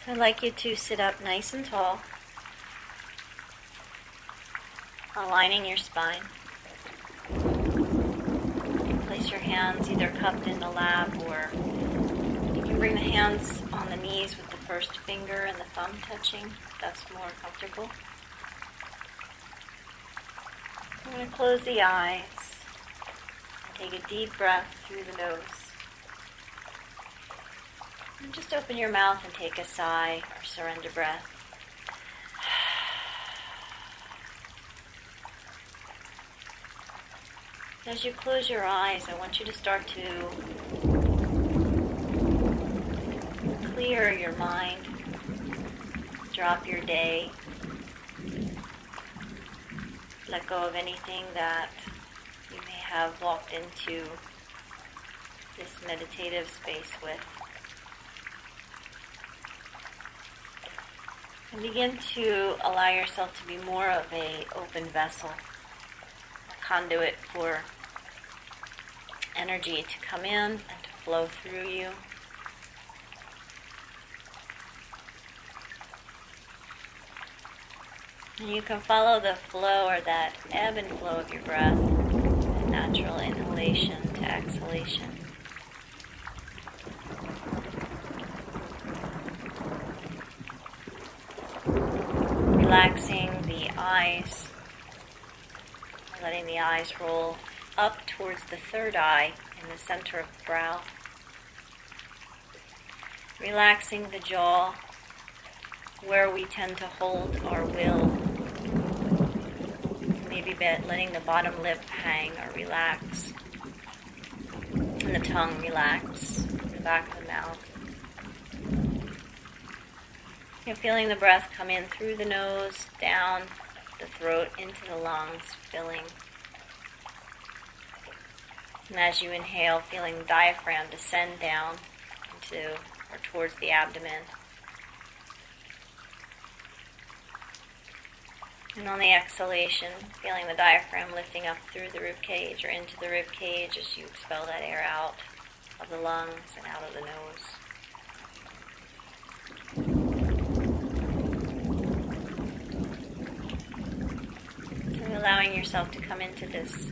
So I'd like you to sit up nice and tall, aligning your spine. Place your hands either cupped in the lap, or you can bring the hands on the knees with the first finger and the thumb touching, if that's more comfortable. I'm going to close the eyes and take a deep breath through the nose. And just open your mouth and take a sigh or surrender breath. As you close your eyes, I want you to start to clear your mind, drop your day, let go of anything that you may have walked into this meditative space with. And begin to allow yourself to be more of an open vessel, a conduit for energy to come in and to flow through you. And you can follow the flow or that ebb and flow of your breath, natural inhalation to exhalation. Relaxing the eyes, letting the eyes roll up towards the third eye in the center of the brow. Relaxing the jaw, where we tend to hold our will. Maybe letting the bottom lip hang or relax. And the tongue relax, the back of the mouth. You're feeling the breath come in through the nose, down the throat, into the lungs, filling. And as you inhale, feeling the diaphragm descend down into or towards the abdomen. And on the exhalation, feeling the diaphragm lifting up through the rib cage or into the rib cage as you expel that air out of the lungs and out of the nose. Allowing yourself to come into this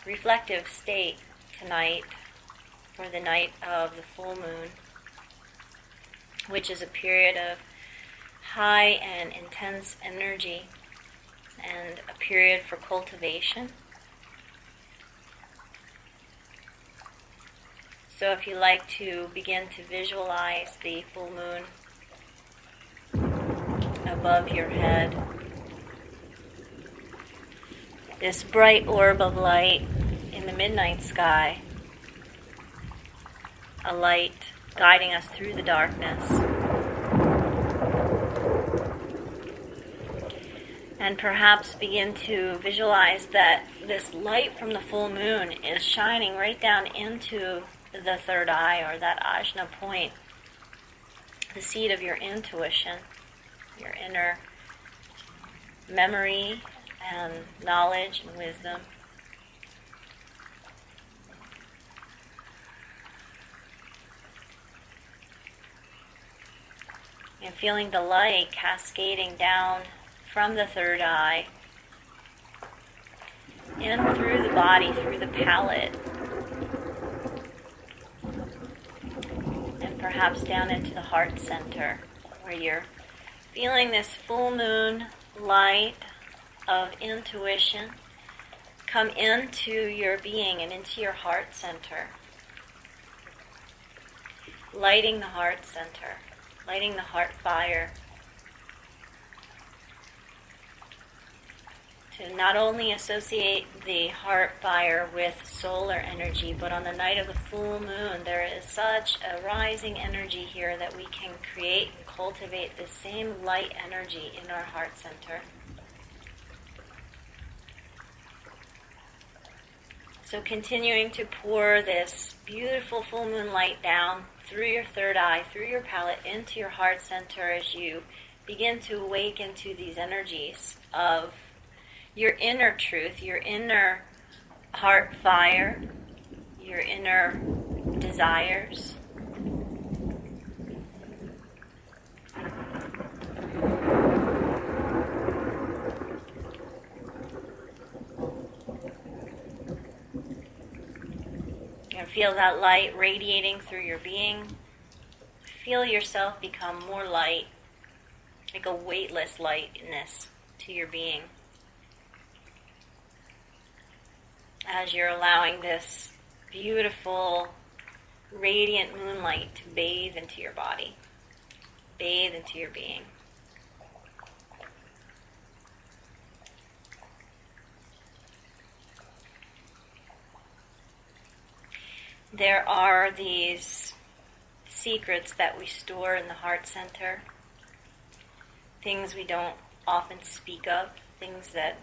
reflective state tonight for the night of the full moon, which is a period of high and intense energy and a period for cultivation. So if you like to begin to visualize the full moon above your head, this bright orb of light in the midnight sky, a light guiding us through the darkness. And perhaps begin to visualize that this light from the full moon is shining right down into the third eye, or that ajna point, the seat of your intuition, your inner memory and knowledge and wisdom. And feeling the light cascading down from the third eye, in through the body, through the palate, and perhaps down into the heart center, where you're feeling this full moon light of intuition come into your being and into your heart center, lighting the heart center, lighting the heart fire, to not only associate the heart fire with solar energy, but on the night of the full moon there is such a rising energy here that we can create and cultivate the same light energy in our heart center. So continuing to pour this beautiful full moon light down through your third eye, through your palate, into your heart center as you begin to awaken to these energies of your inner truth, your inner heart fire, your inner desires, Feel that light radiating through your being. Feel yourself become more light, like a weightless lightness to your being. As you're allowing this beautiful, radiant moonlight to bathe into your body, bathe into your being. There are these secrets that we store in the heart center, things we don't often speak of, things that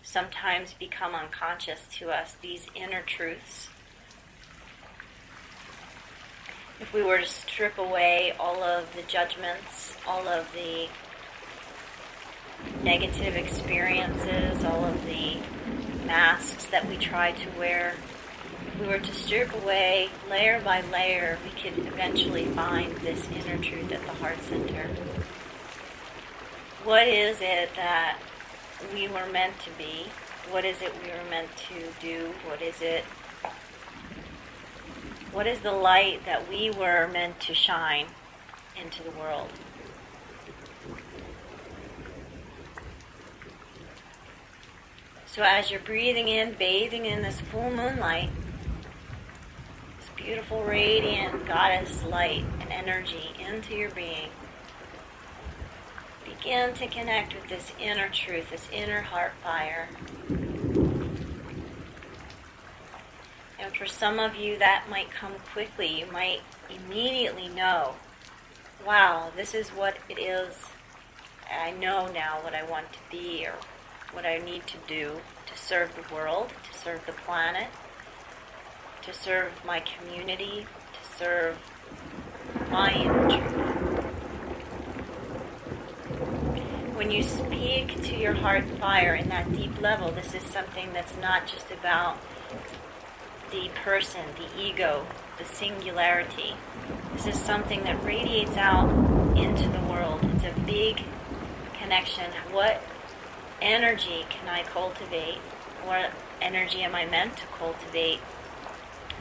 sometimes become unconscious to us, these inner truths. If we were to strip away all of the judgments, all of the negative experiences, all of the masks that we try to wear, if we were to strip away layer by layer, we could eventually find this inner truth at the heart center. What is it that we were meant to be? What is it we were meant to do? What is the light that we were meant to shine into the world? So as you're breathing in, bathing in this full moonlight, this beautiful, radiant goddess light and energy into your being, begin to connect with this inner truth, this inner heart fire. And for some of you, that might come quickly. You might immediately know, wow, this is what it is. I know now what I want to be or what I need to do to serve the world, to serve the planet, to serve my community, to serve my inner truth. When you speak to your heart fire in that deep level, this is something that's not just about the person, the ego, the singularity. This is something that radiates out into the world. It's a big connection. What energy can I cultivate? What energy am I meant to cultivate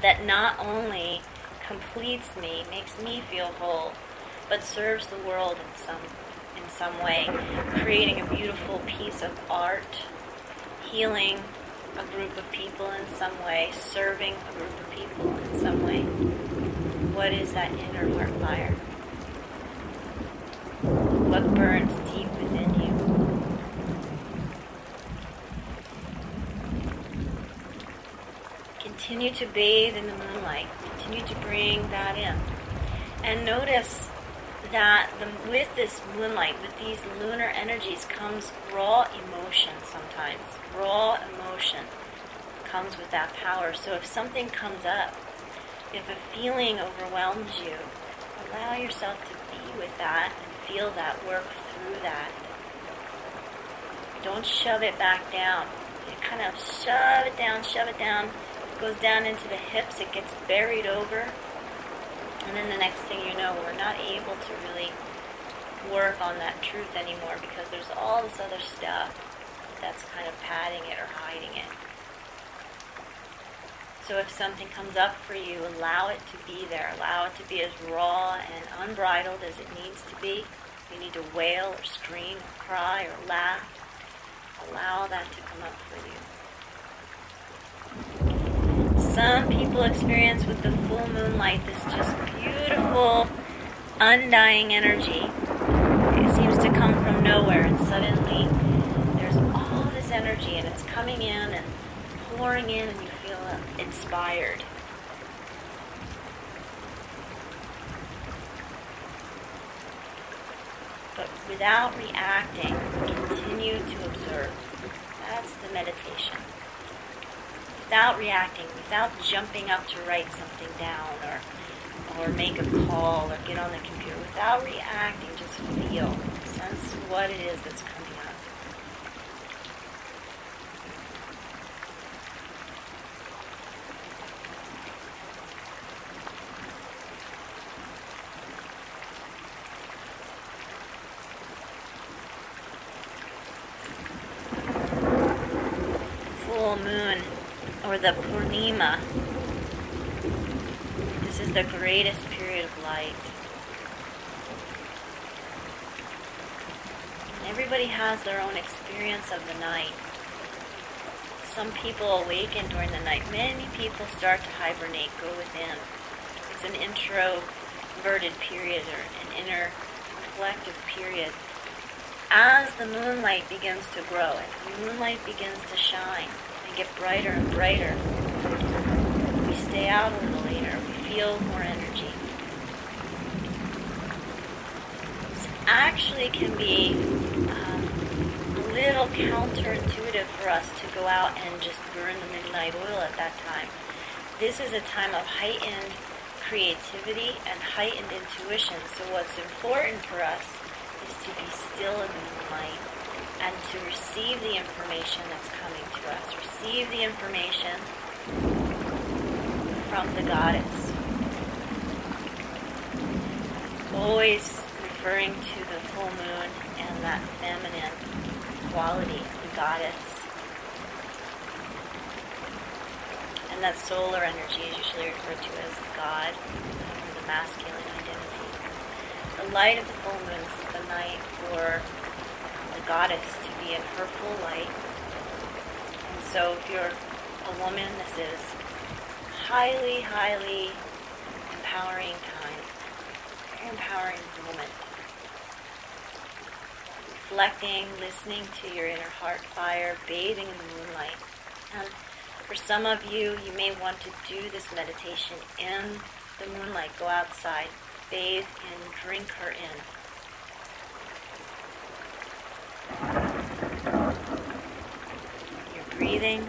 that not only completes me, makes me feel whole, but serves the world in some way, creating a beautiful piece of art, healing a group of people in some way, serving a group of people in some way? What is that inner heart fire? What burns deep within you? Continue to bathe in the moonlight. Continue to bring that in. And notice that with this moonlight, with these lunar energies, comes raw emotion sometimes. Raw emotion comes with that power. So if something comes up, if a feeling overwhelms you, allow yourself to be with that and feel that, work through that. Don't shove it back down. You kind of shove it down. It goes down into the hips, it gets buried over. And then the next thing you know, we're not able to really work on that truth anymore because there's all this other stuff that's kind of padding it or hiding it. So if something comes up for you, allow it to be there. Allow it to be as raw and unbridled as it needs to be. If you need to wail or scream or cry or laugh, allow that to come up for you. Some people experience with the full moonlight this just beautiful, undying energy. It seems to come from nowhere, and suddenly there's all this energy, and it's coming in and pouring in, and you feel inspired. But without reacting, continue to observe. That's the meditation. Without reacting, without jumping up to write something down or make a call or get on the computer, without reacting, just feel, sense what it is that's coming up. Full moon, or the Purnima, is the greatest period of light. And everybody has their own experience of the night. Some people awaken during the night. Many people start to hibernate, go within. It's an introverted period or an inner reflective period. As the moonlight begins to grow, as the moonlight begins to shine and get brighter and brighter, we stay out a little later, we feel more energy. This actually can be a little counterintuitive for us to go out and just burn the midnight oil at that time. This is a time of heightened creativity and heightened intuition. So what's important for us is to be still in the moonlight and to receive the information that's coming to us. Receive the information from the goddess. Always referring to the full moon and that feminine quality of the goddess. And that solar energy is usually referred to as God, or the masculine identity. The light of the full moon is the night for the goddess to be in her full light. And so if you're a woman, this is highly, highly empowering time. Very empowering moment. Reflecting, listening to your inner heart fire, bathing in the moonlight. And for some of you, you may want to do this meditation in the moonlight. Go outside, bathe and drink her in. You're breathing.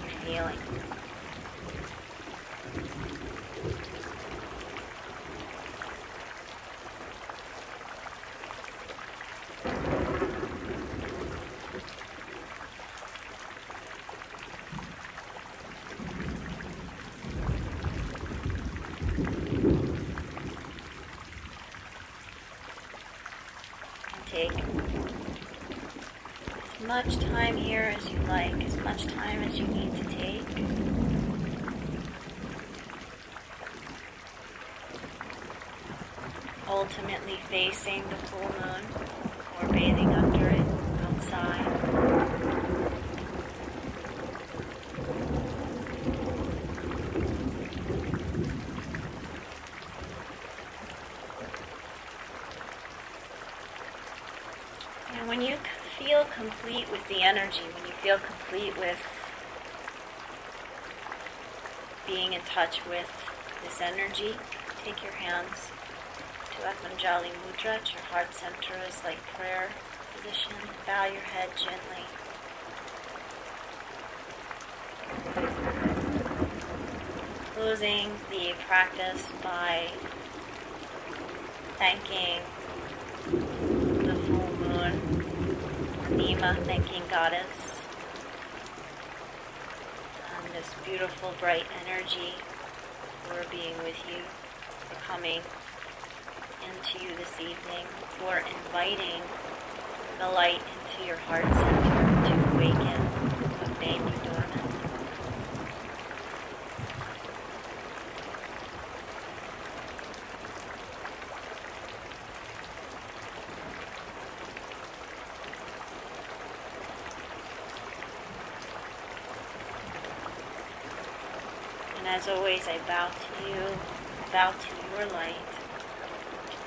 You're feeling. Take as much time here as you like, as much time as you need to take. Ultimately facing the full moon or bathing under it outside. And when you feel complete with the energy, when you feel complete with being in touch with this energy, take your hands to Atmanjali Mudra, at your heart center is like prayer position. Bow your head gently. Closing the practice by thanking the full moon, Nima, thanking Goddess, and this beautiful bright energy for being with you, for coming into you this evening, for inviting the light into your heart center to awaken what made you dormant. And as always, I bow to you, I bow to your light,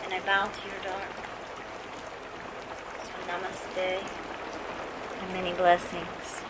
and I bow to your Dharma. So namaste, and many blessings.